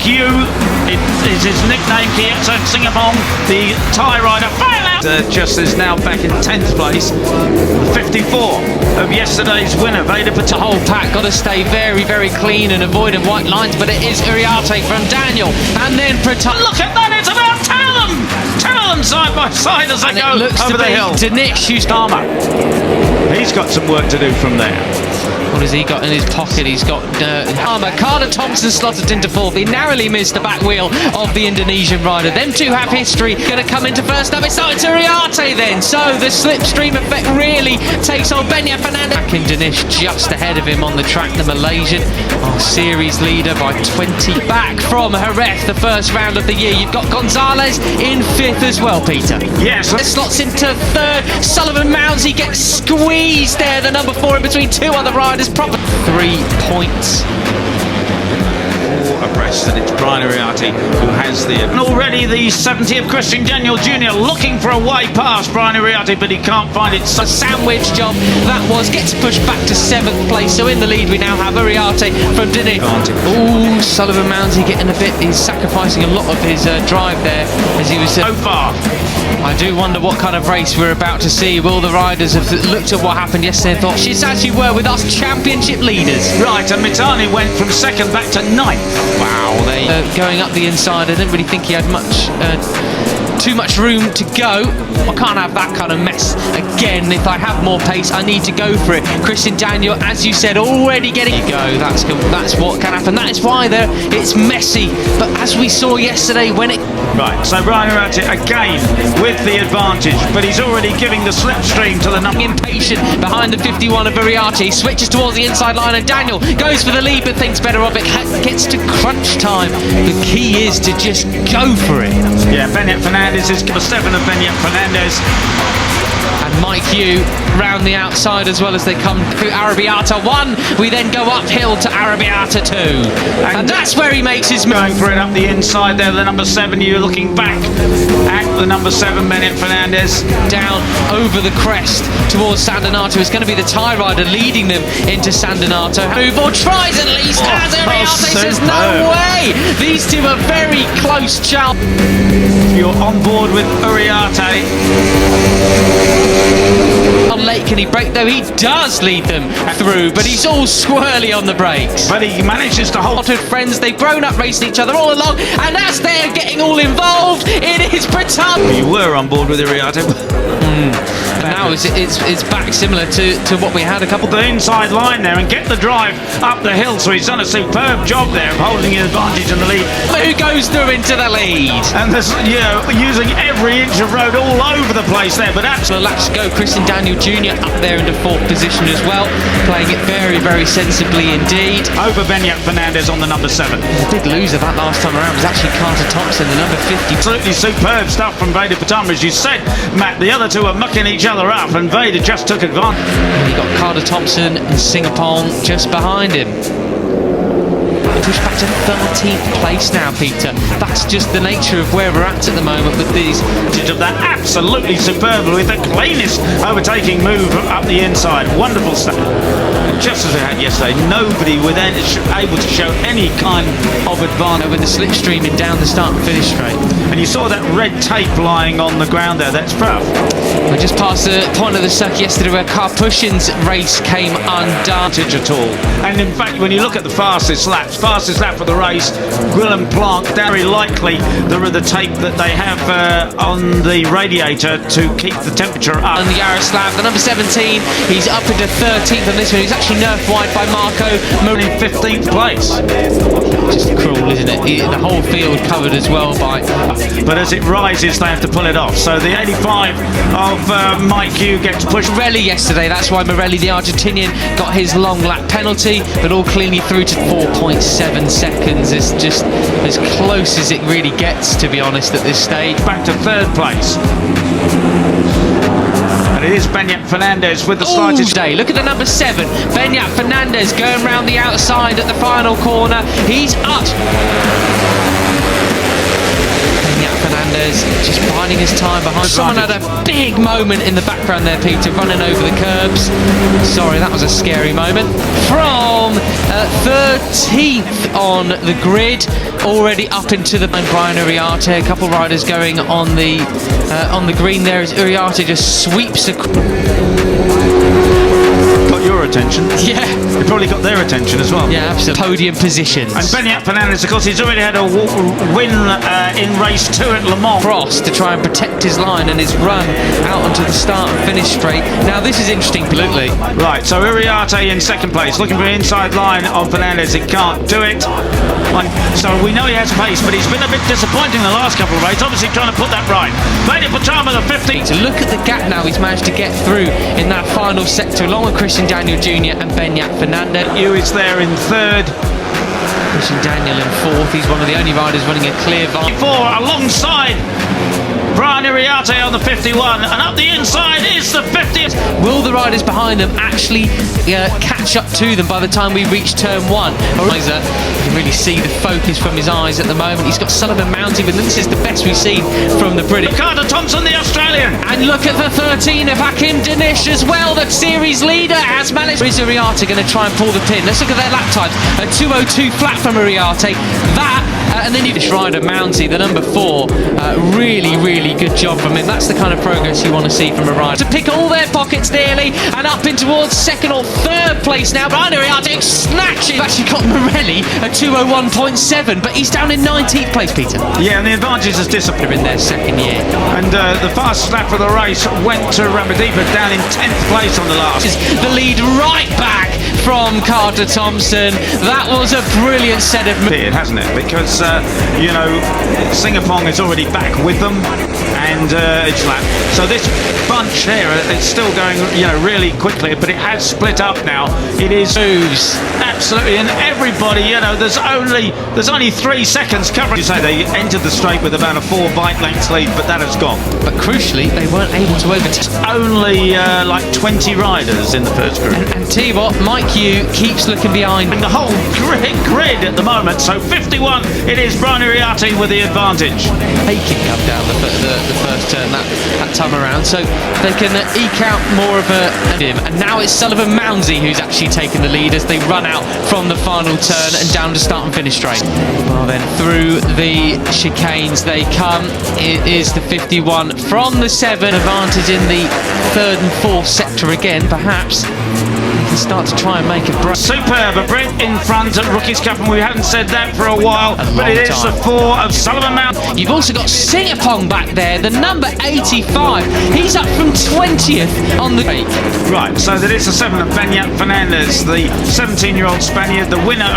Hugh is his nickname. Kietza Singapong, the Thai rider, just is now back in 10th place. 54 of yesterday's winner, Veda Patel. The whole pack got to stay very, very clean and avoiding white lines, but it is Uriarte from Daniel, and then Pratal. Look at that! It's about Tell them side by side as they go over the hill. Dinesh Usdama. He's got some work to do from there. What has he got in his pocket? He's got Carter Thompson slotted into fourth. He narrowly missed the back wheel of the Indonesian rider. Them two have history. Going to come into first up. It's Uriarte then. So the slipstream effect really takes on Beñat Fernandez. Back in Dinesh just ahead of him on the track. The Malaysian, our series leader by 20. Back from Jerez, the first round of the year. You've got Gonzalez in fifth as well, Peter. Yes. Slots into third. Sullivan Mounsey gets squeezed there. The number 4 in between two other riders. Proper 3 points. Abreast, and it's Brian Uriarte who has the... And already the 70 of Christian Daniel Jr. looking for a way past Brian Uriarte, but he can't find it. A sandwich job that was, gets pushed back to 7th place. So in the lead we now have Uriarte from Dinesh. Ooh, Sullivan Mounsey getting a bit, he's sacrificing a lot of his drive there as he was... So far. I do wonder what kind of race we're about to see. Will the riders have looked at what happened yesterday and thought, she's actually were with us championship leaders. Right, and Mitani went from 2nd back to 9th. Wow, they going up the inside. I didn't really think he had too much room to go. I can't have that kind of mess again. If I have more pace, I need to go for it. Christian Daniel, as you said, already getting you go. That's what can happen. That is why it's messy. But as we saw yesterday, when it right, so Brian Uriarte again with the advantage, but he's already giving the slipstream to the number. Impatient behind the 51 of Uriarte. He switches towards the inside line, and Daniel goes for the lead, but thinks better of it. Gets to crunch time. The key is to just go for it. Yeah, Beñat Fernandez is number 7 of Beñat Fernandez. And Mike Hugh round the outside as well as they come through Arrabbiata 1. We then go uphill to Arrabbiata 2. And that's where he makes his move. Going for it up the inside there, the number 7. You're looking back at the number 7, Beñat Fernandez. Down over the crest towards San Donato. It's going to be the Thai rider leading them into San Donato. Move or tries at least. As Arrabbiata says, no way. These two are very close, Charles. You're on board with Uriarte. How late can he brake, though? He does lead them through, but he's all squirrely on the brakes. But he manages to hold. Friends, they've grown up racing each other all along, and as they're getting all involved, it is Pratal. You were on board with Uriarte. Now it's back similar to what we had a couple. The inside line there and get the drive up the hill, so he's done a superb job there of holding his advantage in the lead. Who goes through into the lead? And this, using every inch of road all over the place there, but absolutely. Laps go. Christian Daniel Jr. up there into 4th position as well, playing it very, very sensibly indeed. Over Beñat Fernandez on the number 7. The big loser that last time around was actually Carter Thompson, the number 50. Absolutely superb stuff from Veda Patel, as you said, Matt. The other two are mucking each other up, and Veda just took advantage. And you got Carter Thompson and Singapore just behind him. Pushed back to 13th place now, Peter. That's just the nature of where we're at the moment with these. Of that absolutely superb with the cleanest overtaking move up the inside. Wonderful stuff. Just as we had yesterday, nobody within able to show any kind of advantage. With the slipstreaming down the start and finish straight. And you saw that red tape lying on the ground there. That's rough. We just passed the point of the circuit yesterday where Karpushin's race came undone at all. And in fact, when you look at the fastest lap for the race, Guillaume Planck, very likely the tape that they have on the radiator to keep the temperature up. And Yaroslav, the number 17, he's up into 13th on this one. He's actually nerfed wide by Marco in 15th place. Just cruel, isn't it? The whole field covered as well by... But as it rises, they have to pull it off. So the 85 of Mike Hugh gets pushed. Morelli yesterday, that's why Morelli, the Argentinian, got his long lap penalty, but all cleanly through to 4.7 seconds. It's just as close as it really gets, to be honest, at this stage. Back to 3rd place. And it is Beñat Fernandez with the slightest day. Look at the number 7, Beñat Fernandez going round the outside at the final corner. He's up. Beñat Fernandez just biding his time behind. Someone had a big moment in the background there, Peter, running over the curbs. Sorry, that was a scary moment. From 13th on the grid, already up into the Brian Uriarte. A couple riders going on the green there as Uriarte just sweeps Got your attention. Yeah. It probably got their attention as well. Yeah, absolutely. Podium positions. And Beñat Fernandez, of course, he's already had a win in race 2 at Le Mans. Cross to try and protect his line and his run out onto the start and finish straight. Now this is interesting. Absolutely. Right, so Uriarte in second place, looking for an inside line on Fernandez. He can't do it. So we know he has pace, but he's been a bit disappointing the last couple of races. Obviously trying to put that right. Bailey Pachama, the 50. To look at the gap now he's managed to get through in that final sector, along with Christian Daniel Jr. and Beñat Fernandez. Is there in third. Christian Daniel in fourth. He's one of the only riders running a clear line. Alongside Brian Uriarte on the 51, and up the inside is the 50th. Will the riders behind them actually catch up to them by the time we reach turn 1? You can really see the focus from his eyes at the moment. He's got Sullivan Mounty, but this is the best we've seen from the British. Ricardo Thompson, the Australian. And look at the 13 of Hakim Danish as well. The series leader has managed. Is Uriarte going to try and pull the pin? Let's look at their lap times. A 2:02 flat from Uriarte. And then you rider Mounty, the number 4. Really good job from him. That's the kind of progress you want to see from a rider. To pick all their pockets nearly and up in towards second or third place now. Brian Uriarte snatches. Actually got Morelli a 2:01.7, but he's down in 19th place, Peter. Yeah, and the advantage has disappeared in their second year. And the fastest lap of the race went to Ramadipa, down in 10th place on the last. The lead right back from Carter Thompson. That was a brilliant set of moves, hasn't it? Because Singapore is already back with them, and it's lap. So this bunch here, it's still going, really quickly, but it has split up now. It is moves absolutely, and everybody, there's only 3 seconds covering. You say they entered the straight with about a 4 bike lengths lead, but that has gone. But crucially, they weren't able to overtake. Only like 20 riders in the first group. And tell you what, Mike Hugh keeps looking behind. And the whole grid at the moment. So 51, it is Brian Uriarte with the advantage. He can come down the first turn that time around, so they can eke out more of a him. And now it's Sullivan Mounty who's actually taking the lead as they run out from the final turn and down to start and finish straight. Well then, through the chicanes they come. It is the 51 from the 7. Advantage in the 3rd and 4th sector again, perhaps. Start to try and make a break. Superb, a break in front at Rookies Cup, and we haven't said that for a while, but it is the 4 of Sullivan Mounty. You've also got Singapong back there, the number 85. He's up from 20th on the break. Right, so that is the 7 of Beñat Fernandez, the 17-year-old Spaniard, the winner.